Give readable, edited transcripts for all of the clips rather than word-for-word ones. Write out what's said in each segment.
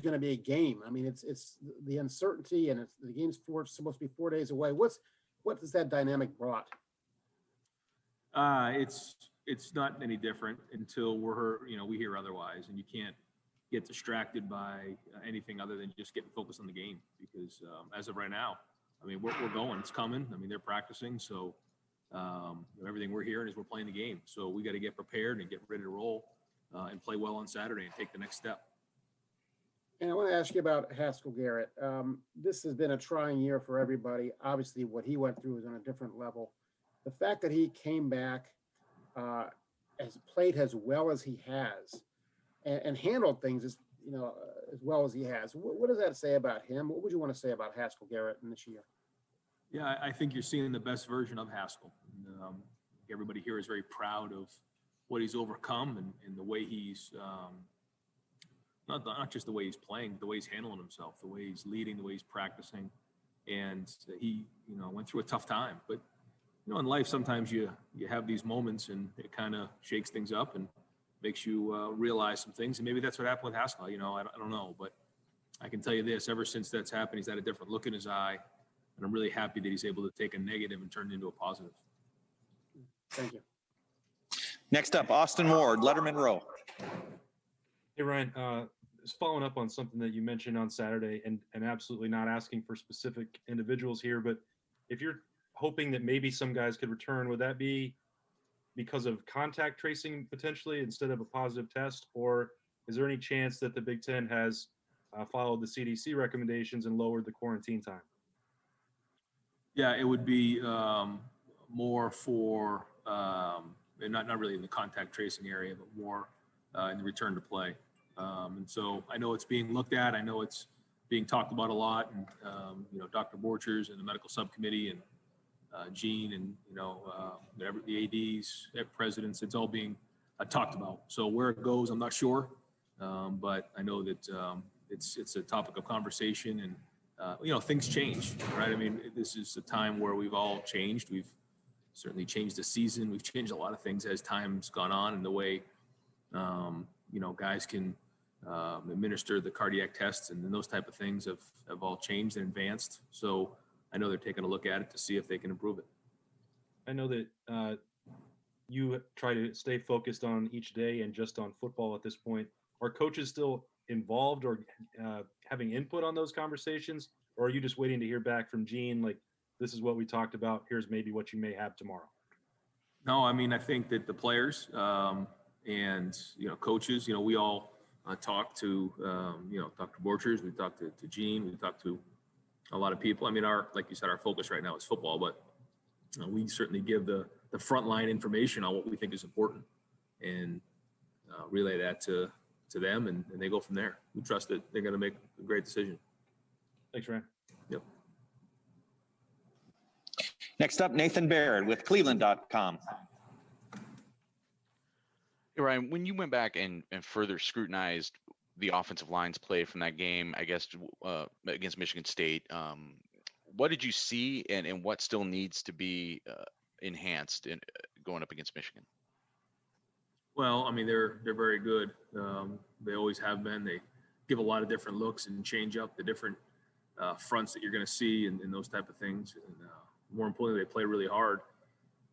going to be a game. I mean, it's the uncertainty, and the game's supposed to be 4 days away. What has that dynamic brought? It's not any different until we hear otherwise, and you can't get distracted by anything other than just getting focused on the game. Because as of right now, I mean, we're going. It's coming. I mean, they're practicing, so everything we're hearing is we're playing the game. So we got to get prepared and get ready to roll and play well on Saturday and take the next step. And I want to ask you about Haskell Garrett. This has been a trying year for everybody. Obviously, what he went through is on a different level. The fact that he came back, has played as well as he has, and handled things as well as he has. What does that say about him? What would you want to say about Haskell Garrett in this year? Yeah, I think you're seeing the best version of Haskell. Everybody here is very proud of what he's overcome and the way he's not just the way he's playing, the way he's handling himself, the way he's leading, the way he's practicing. And he, went through a tough time. But, in life, sometimes you have these moments and it kind of shakes things up and makes you realize some things. And maybe that's what happened with Haskell. I don't know. But I can tell you this, ever since that's happened, he's had a different look in his eye. And I'm really happy that he's able to take a negative and turn it into a positive. Thank you. Next up, Austin Ward, Letterman Row. Hey, Ryan, just following up on something that you mentioned on Saturday, and absolutely not asking for specific individuals here, but if you're hoping that maybe some guys could return, would that be because of contact tracing potentially instead of a positive test? Or is there any chance that the Big Ten has followed the CDC recommendations and lowered the quarantine time? Yeah, it would be more for, and not really in the contact tracing area, but more in the return to play. And so I know it's being looked at. I know it's being talked about a lot. And, Dr. Borchers and the medical subcommittee and Gene and, the ADs, presidents, it's all being talked about. So where it goes, I'm not sure. But I know that it's a topic of conversation, and, things change, right? I mean, this is a time where we've all changed. We've certainly changed the season. We've changed a lot of things as time's gone on, and the way, guys can administer the cardiac tests and those type of things have all changed and advanced. So I know they're taking a look at it to see if they can improve it. I know that you try to stay focused on each day and just on football at this point. Are coaches still involved or having input on those conversations? Or are you just waiting to hear back from Gene, like, this is what we talked about, here's maybe what you may have tomorrow? No, I mean, I think that the players and, coaches, we all talk to, Dr. Borchers, we talked to Gene, we talked to a lot of people. I mean, like you said, our focus right now is football, but we certainly give the frontline information on what we think is important and relay that to them, and they go from there. We trust that they're going to make a great decision. Thanks, Ryan. Yep. Next up, Nathan Baird with Cleveland.com. Hey, Ryan, when you went back and further scrutinized the offensive line's play from that game, I guess, against Michigan State, what did you see and what still needs to be enhanced in going up against Michigan? Well, I mean, they're very good. They always have been. They give a lot of different looks and change up the different fronts that you're going to see and those type of things. And more importantly, they play really hard,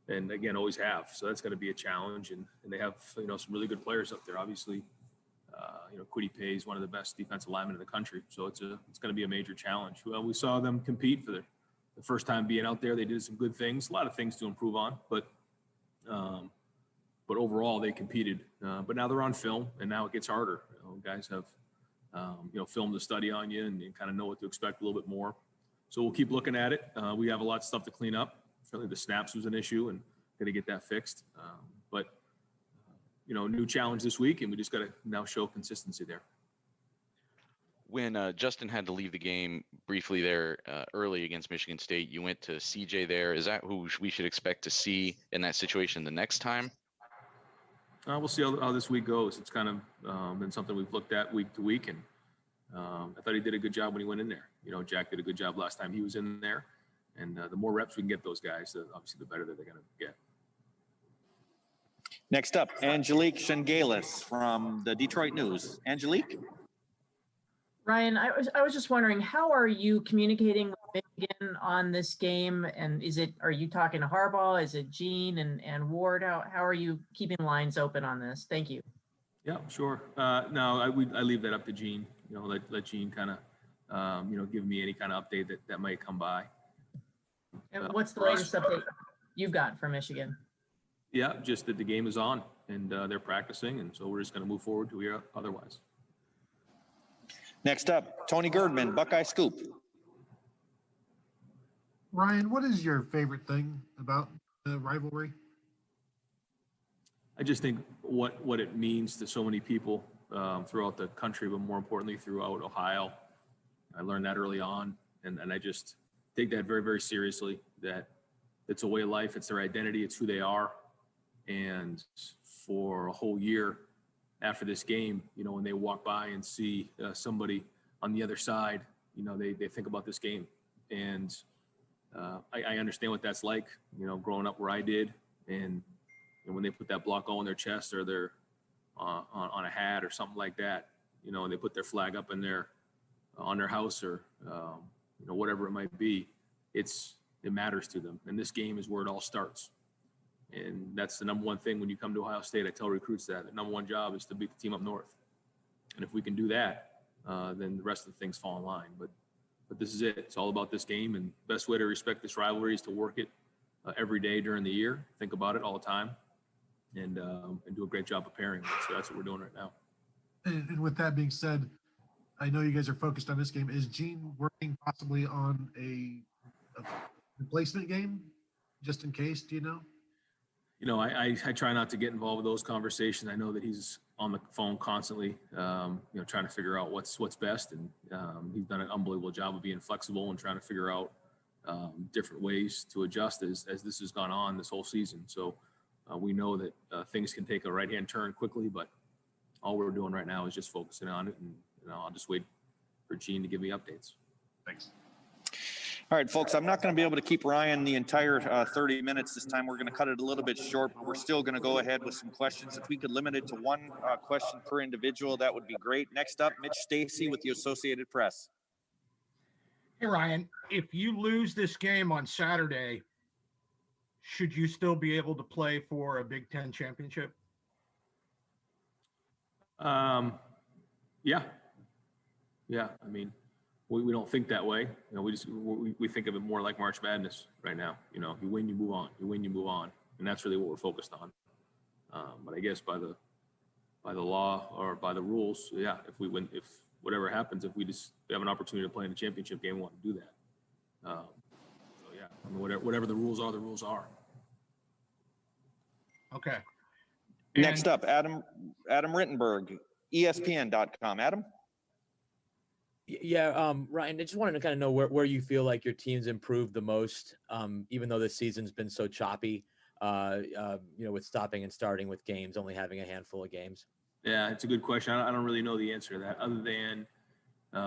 and again, always have. So that's going to be a challenge. And they have some really good players up there. Obviously, Kwity Paye is one of the best defensive linemen in the country. So it's going to be a major challenge. Well, we saw them compete for the first time being out there. They did some good things, a lot of things to improve on, but overall they competed. But now they're on film, and now it gets harder. Guys have film to study on you, and you kind of know what to expect a little bit more. So we'll keep looking at it. We have a lot of stuff to clean up. Certainly the snaps was an issue, and got to get that fixed. But new challenge this week, and we just got to now show consistency there. When Justin had to leave the game briefly there early against Michigan State, you went to CJ there. Is that who we should expect to see in that situation the next time? We'll see how this week goes. It's kind of been something we've looked at week to week, and I thought he did a good job when he went in there. Jack did a good job last time he was in there, and the more reps we can get those guys, obviously the better that they're going to get. Next up, Angelique Shengalis from the Detroit News. Angelique? Ryan, I was just wondering, how are you communicating with Michigan on this game? And are you talking to Harbaugh? Is it Gene and Ward? How are you keeping lines open on this? Thank you. Yeah, sure. No, I leave that up to Gene. Let Gene kind of, give me any kind of update that might come by. And what's the for us- latest update you've got from Michigan? Yeah, just that the game is on and they're practicing, and so we're just going to move forward to here otherwise. Next up, Tony Girdman, Buckeye Scoop. Ryan, what is your favorite thing about the rivalry? I just think what it means to so many people throughout the country, but more importantly throughout Ohio. I learned that early on, and I just take that very, very seriously, that it's a way of life, it's their identity, it's who they are. And for a whole year after this game, when they walk by and see somebody on the other side, they think about this game. And I understand what that's like, growing up where I did. And when they put that block on their chest or their on a hat or something like that, and they put their flag up in on their house or whatever it might be, it matters to them. And this game is where it all starts. And that's the number one thing when you come to Ohio State. I tell recruits that the number one job is to beat the team up north. And if we can do that, then the rest of the things fall in line. But this is it. It's all about this game. And the best way to respect this rivalry is to work it every day during the year. Think about it all the time, and do a great job preparing. So that's what we're doing right now. And with that being said, I know you guys are focused on this game. Is Gene working possibly on a replacement game, just in case? Do you know? I try not to get involved with those conversations. I know that he's on the phone constantly, trying to figure out what's best. And he's done an unbelievable job of being flexible and trying to figure out different ways to adjust as this has gone on this whole season. So we know that things can take a right-hand turn quickly, but all we're doing right now is just focusing on it. And I'll just wait for Gene to give me updates. Thanks. All right, folks, I'm not going to be able to keep Ryan the entire 30 minutes this time. We're going to cut it a little bit short, but we're still going to go ahead with some questions. If we could limit it to one question per individual, that would be great. Next up, Mitch Stacy with the Associated Press. Hey, Ryan, if you lose this game on Saturday, should you still be able to play for a Big Ten championship? Yeah. I mean, we don't think that way. We think of it more like March Madness right now. You win, you move on. You win, you move on, and that's really what we're focused on. But I guess by the law or by the rules, yeah, if we win, if whatever happens, if we have an opportunity to play in a championship game, we want to do that. So yeah, I mean, whatever the rules are. Okay. Next up, Adam Rittenberg, ESPN.com. Adam? Yeah, Ryan, I just wanted to kind of know where you feel like your team's improved the most, even though this season's been so choppy, with stopping and starting with games, only having a handful of games. Yeah, it's a good question. I don't really know the answer to that, other than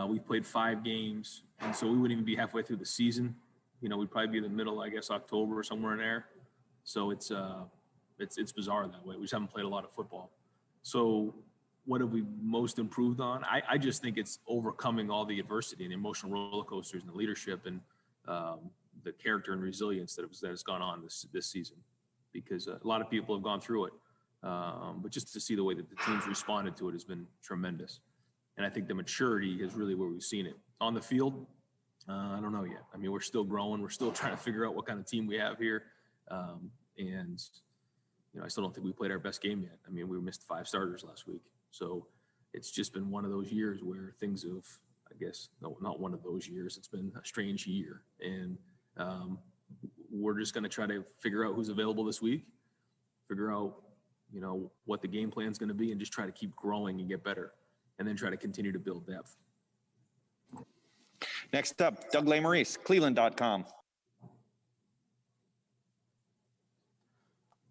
we've played 5 games, and so we wouldn't even be halfway through the season. We'd probably be in the middle, I guess, October or somewhere in there. So it's bizarre that way. We just haven't played a lot of football. So what have we most improved on? I just think it's overcoming all the adversity and the emotional roller coasters and the leadership and the character and resilience that has gone on this season, because a lot of people have gone through it. But just to see the way that the teams responded to it has been tremendous. And I think the maturity is really where we've seen it. On the field, I don't know yet. I mean, we're still growing. We're still trying to figure out what kind of team we have here. And I still don't think we played our best game yet. I mean, we missed 5 starters last week. So it's just been one of those years where things have, I guess, no, not one of those years. It's been a strange year. And we're just going to try to figure out who's available this week, figure out, what the game plan is going to be, and just try to keep growing and get better, and then try to continue to build depth. Next up, Doug Maurice, Cleveland.com.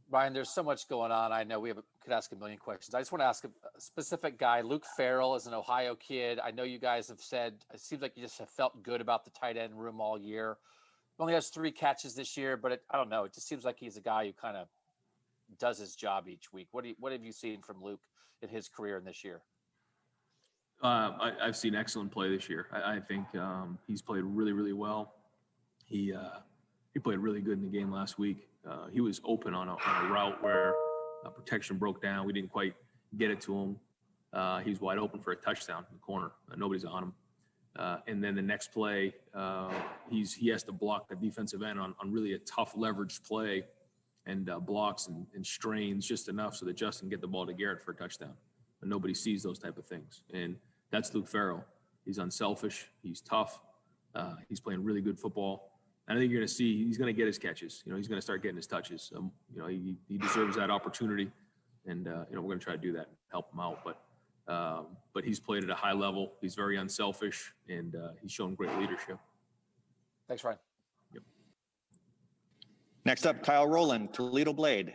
Ryan, there's so much going on. I know could ask a million questions. I just want to ask a specific guy. Luke Farrell is an Ohio kid. I know you guys have said, it seems like you just have felt good about the tight end room all year. Only has 3 catches this year, but I don't know. It just seems like he's a guy who kind of does his job each week. What have you seen from Luke in his career in this year? I've seen excellent play this year. I think he's played really, really well. He played really good in the game last week. He was open on a route where protection broke down. We didn't quite get it to him. He was wide open for a touchdown in the corner. Nobody's on him. And then the next play, he has to block the defensive end on really a tough leverage play, and blocks and strains just enough so that Justin can get the ball to Garrett for a touchdown. But nobody sees those type of things. And that's Luke Farrell. He's unselfish. He's tough. He's playing really good football. And I think you're going to see he's going to get his catches. He's going to start getting his touches. He deserves that opportunity. And, we're going to try to do that, help him out. But he's played at a high level. He's very unselfish, and he's shown great leadership. Thanks, Ryan. Yep. Next up, Kyle Rowland, Toledo Blade.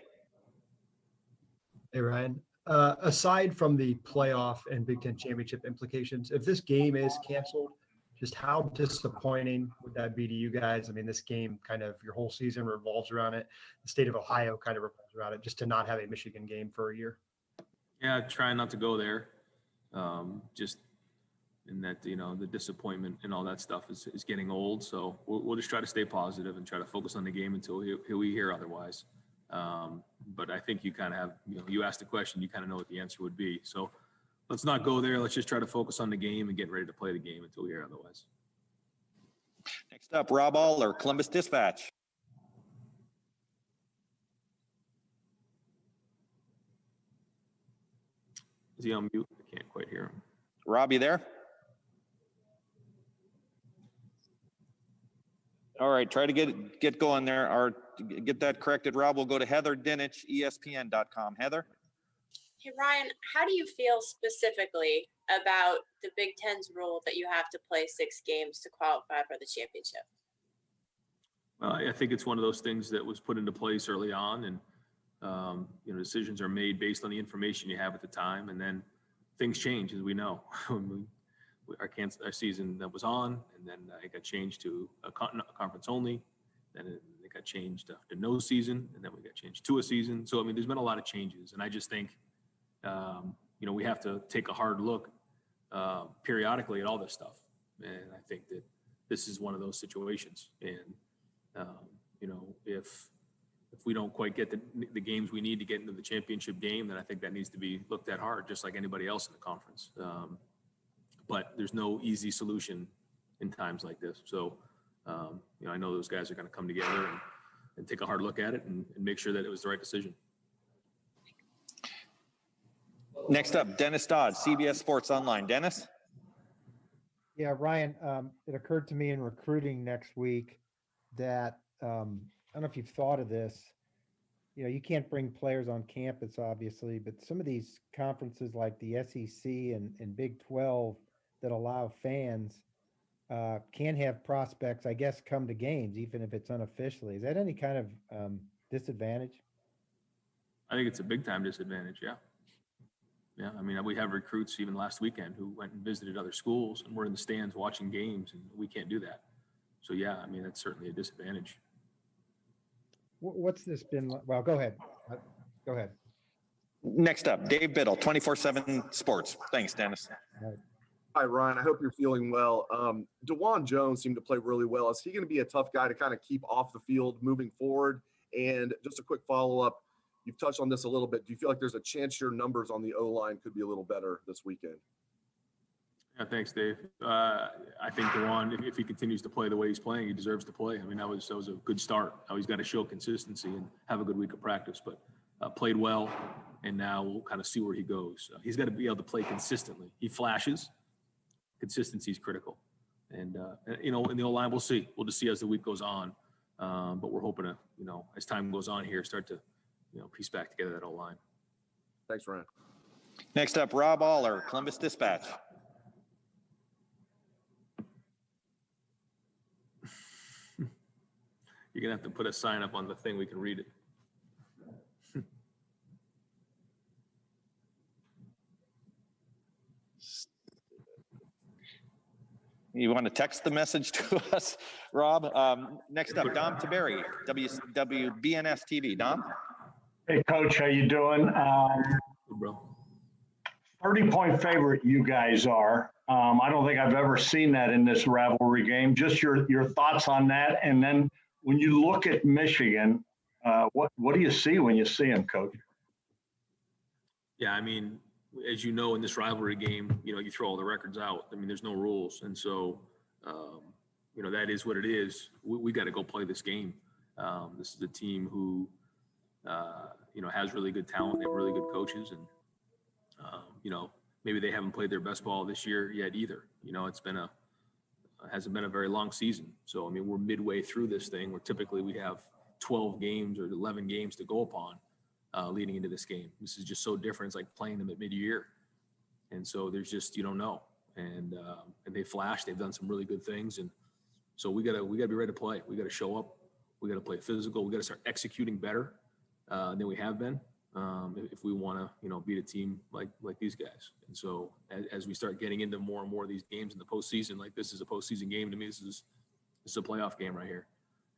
Hey, Ryan. Aside from the playoff and Big Ten championship implications, if this game is canceled, just how disappointing would that be to you guys? I mean, this game kind of, your whole season revolves around it. The state of Ohio kind of revolves around it, just to not have a Michigan game for a year. Yeah, trying not to go there. Just in that, the disappointment and all that stuff is getting old. So we'll just try to stay positive and try to focus on the game until we hear otherwise. But I think you kind of have, you asked the question, you kind of know what the answer would be. So let's not go there. Let's just try to focus on the game and get ready to play the game until we hear otherwise. Next up, Rob Aller, Columbus Dispatch. Is he on mute? I can't quite hear him. Rob, you there? All right, try to get going there, or get that corrected. Rob, we'll go to Heather Dinich, ESPN.com. Heather? Hey, Ryan, how do you feel specifically about the Big Ten's rule that you have to play 6 games to qualify for the championship? Well, I think it's one of those things that was put into place early on, and decisions are made based on the information you have at the time, and then things change, as we know. Our season that was on, and then it got changed to a conference only. Then it got changed to no season, and then we got changed to a season. So, there's been a lot of changes, and I just think, we have to take a hard look periodically at all this stuff. And I think that this is one of those situations. And, if we don't quite get the games we need to get into the championship game, then I think that needs to be looked at hard, just like anybody else in the conference. But there's no easy solution in times like this. So, I know those guys are going to come together and take a hard look at it and make sure that it was the right decision. Next up, Dennis Dodd, CBS Sports Online. Dennis? Yeah, Ryan, it occurred to me in recruiting next week that I don't know if you've thought of this. You can't bring players on campus, obviously, but some of these conferences like the SEC and Big 12 that allow fans can have prospects, I guess, come to games, even if it's unofficially. Is that any kind of disadvantage? I think it's a big time disadvantage. Yeah. Yeah. We have recruits even last weekend who went and visited other schools and were in the stands watching games, and we can't do that. So, yeah, that's certainly a disadvantage. What's this been? Well, go ahead. Go ahead. Next up, Dave Biddle, 24/7 Sports. Thanks, Dennis. Right. Hi, Ryan. I hope you're feeling well. DeJuan Jones seemed to play really well. Is he going to be a tough guy to kind of keep off the field moving forward? And just a quick follow-up, you've touched on this a little bit. Do you feel like there's a chance your numbers on the O-line could be a little better this weekend? Yeah, thanks, Dave. I think DeJuan, if he continues to play the way he's playing, he deserves to play. That was a good start. Now he's got to show consistency and have a good week of practice, but played well, and now we'll kind of see where he goes. He's got to be able to play consistently. He flashes. Consistency is critical. And, in the O-line, we'll see. We'll just see as the week goes on. But we're hoping to, as time goes on here, start to, piece back together that O-line. Thanks, Ryan. Next up, Rob Aller, Columbus Dispatch. You're going to have to put a sign up on the thing. We can read it. You want to text the message to us, Rob? Next up, Dom Taberi, WBNS TV. Dom? Hey, Coach, how you doing? Good, bro. 30-point favorite you guys are. I don't think I've ever seen that in this rivalry game. Just your thoughts on that. And then when you look at Michigan, what do you see when you see them, Coach? Yeah, I mean, as you know, in this rivalry game, you throw all the records out. I mean, there's no rules. And so, that is what it is. We got to go play this game. This is a team who, has really good talent. They have really good coaches. And, maybe they haven't played their best ball this year yet either. Hasn't been a very long season. So, I mean, we're midway through this thing where typically we have 12 games or 11 games to go upon leading into this game. This is just so different. It's like playing them at mid-year. And so there's just, you don't know. And they flash, they've done some really good things. And so we gotta be ready to play. We gotta show up. We gotta play physical. We gotta start executing better than we have been if we want to, beat a team like these guys. And so as we start getting into more and more of these games in the postseason, like this is a postseason game to me. This is a playoff game right here,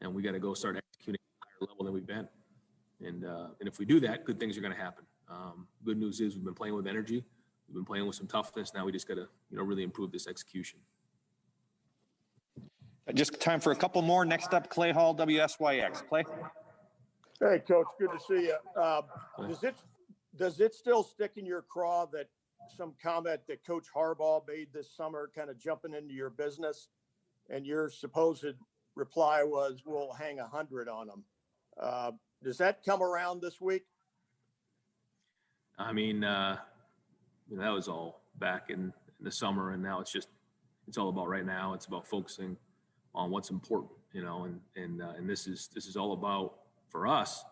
and we got to go start executing at a higher level than we've been. And if we do that, good things are going to happen. Good news is we've been playing with energy. We've been playing with some toughness. Now we just got to, really improve this execution. Just time for a couple more. Next up, Clay Hall, WSYX. Clay. Hey, Coach, good to see you. Does it still stick in your craw that some comment that Coach Harbaugh made this summer, kind of jumping into your business, and your supposed reply was, "We'll hang 100 on them." Does that come around this week? I mean, that was all back in the summer, and now it's all about right now. It's about focusing on what's important, and this is all about, for us,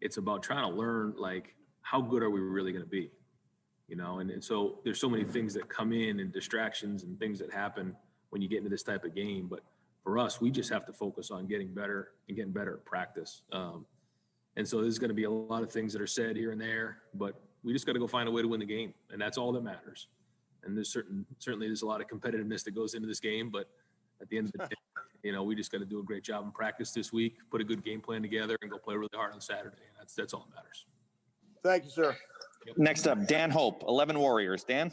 it's about trying to learn, like, how good are we really going to be, and so there's so many things that come in and distractions and things that happen when you get into this type of game. But for us, we just have to focus on getting better at practice. And so there's going to be a lot of things that are said here and there, but we just got to go find a way to win the game. And that's all that matters. And there's certainly there's a lot of competitiveness that goes into this game, but at the end of the day, we just got to do a great job in practice this week, put a good game plan together, and go play really hard on Saturday. And that's all that matters. Thank you, sir. Next up, Dan Hope, 11 Warriors. Dan.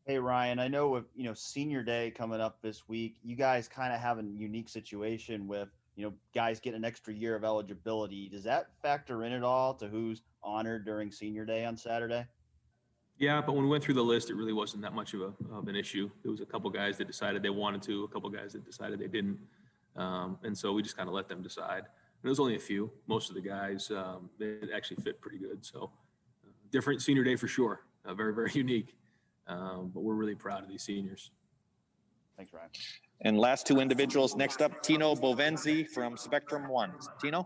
Hey, Ryan, I know with, senior day coming up this week, you guys kind of have a unique situation with, guys getting an extra year of eligibility. Does that factor in at all to who's honored during senior day on Saturday? Yeah, but when we went through the list, it really wasn't that much of an issue. There was a couple guys that decided they wanted to, a couple guys that decided they didn't. And so we just kind of let them decide. And it was only a few. Most of the guys, they actually fit pretty good. So different senior day for sure. Very, very unique. But we're really proud of these seniors. Thanks, Ryan. And last two individuals. Next up, Tino Bovenzi from Spectrum One. Tino.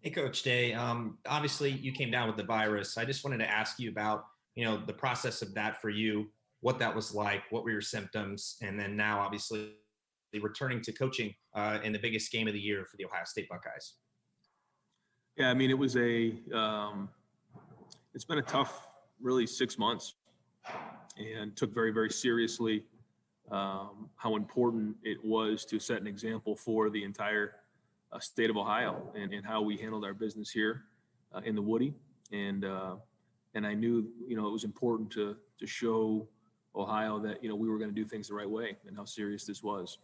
Hey, Coach Day. Obviously, you came down with the virus. I just wanted to ask you about, the process of that for you, what that was like, what were your symptoms, and then now, obviously, returning to coaching in the biggest game of the year for the Ohio State Buckeyes. Yeah, I mean, it was it's been a tough, really 6 months, and took very, very seriously how important it was to set an example for the entire state of Ohio and how we handled our business here in the Woody. And I knew, it was important to show Ohio that, we were going to do things the right way and how serious this was.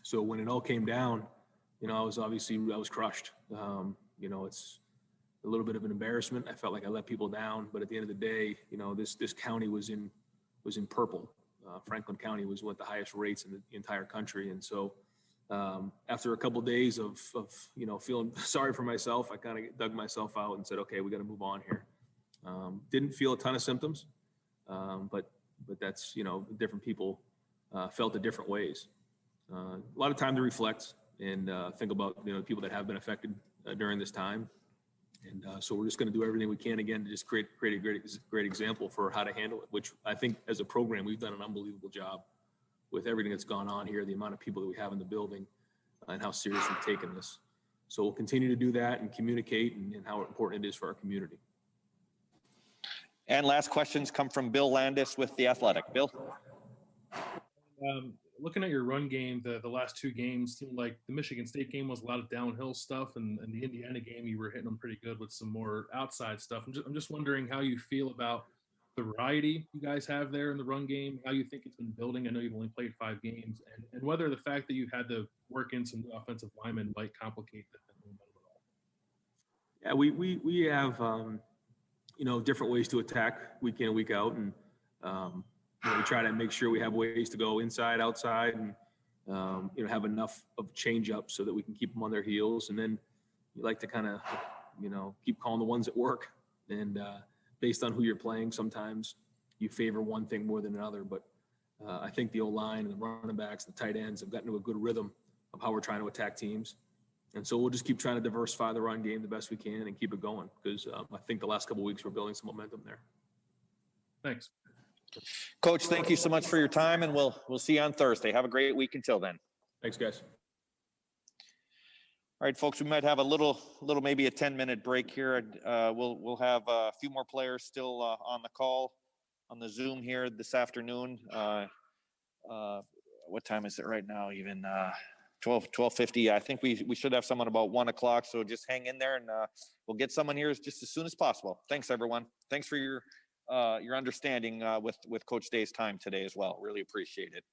So when it all came down, I was crushed. It's a little bit of an embarrassment. I felt like I let people down, but at the end of the day, this county was in purple. Franklin County was one of the highest rates in the entire country. And so after a couple of days of feeling sorry for myself, I kind of dug myself out and said, okay, we got to move on here. Didn't feel a ton of symptoms, but that's, different people felt it different ways. A lot of time to reflect and think about, people that have been affected during this time. And so we're just going to do everything we can again to just create a great example for how to handle it, which I think as a program, we've done an unbelievable job with everything that's gone on here, the amount of people that we have in the building and how serious we've taken this. So we'll continue to do that and communicate and how important it is for our community. And last questions come from Bill Landis with The Athletic. Bill? Looking at your run game, the last two games seemed like the Michigan State game was a lot of downhill stuff, and the Indiana game, you were hitting them pretty good with some more outside stuff. I'm just wondering how you feel about the variety you guys have there in the run game, how you think it's been building. I know you've only played 5 games, and whether the fact that you had to work in some offensive linemen might complicate that at all. Yeah, we have different ways to attack week in and week out, and we try to make sure we have ways to go inside, outside, and have enough of change up so that we can keep them on their heels. And then you like to kind of keep calling the ones that work, and based on who you're playing, sometimes you favor one thing more than another. But I think the O-line and the running backs, the tight ends have gotten to a good rhythm of how we're trying to attack teams. And so we'll just keep trying to diversify the run game the best we can and keep it going, because I think the last couple of weeks we're building some momentum there. Thanks. Coach, thank you so much for your time, and we'll see you on Thursday. Have a great week until then. Thanks, guys. All right, folks, we might have a little maybe a 10-minute break here. We'll have a few more players still on the call on the Zoom here this afternoon. What time is it right now? Even 12:50. I think we should have someone about 1 o'clock. So just hang in there, and we'll get someone here just as soon as possible. Thanks, everyone. Thanks for your understanding with Coach Day's time today as well. Really appreciate it.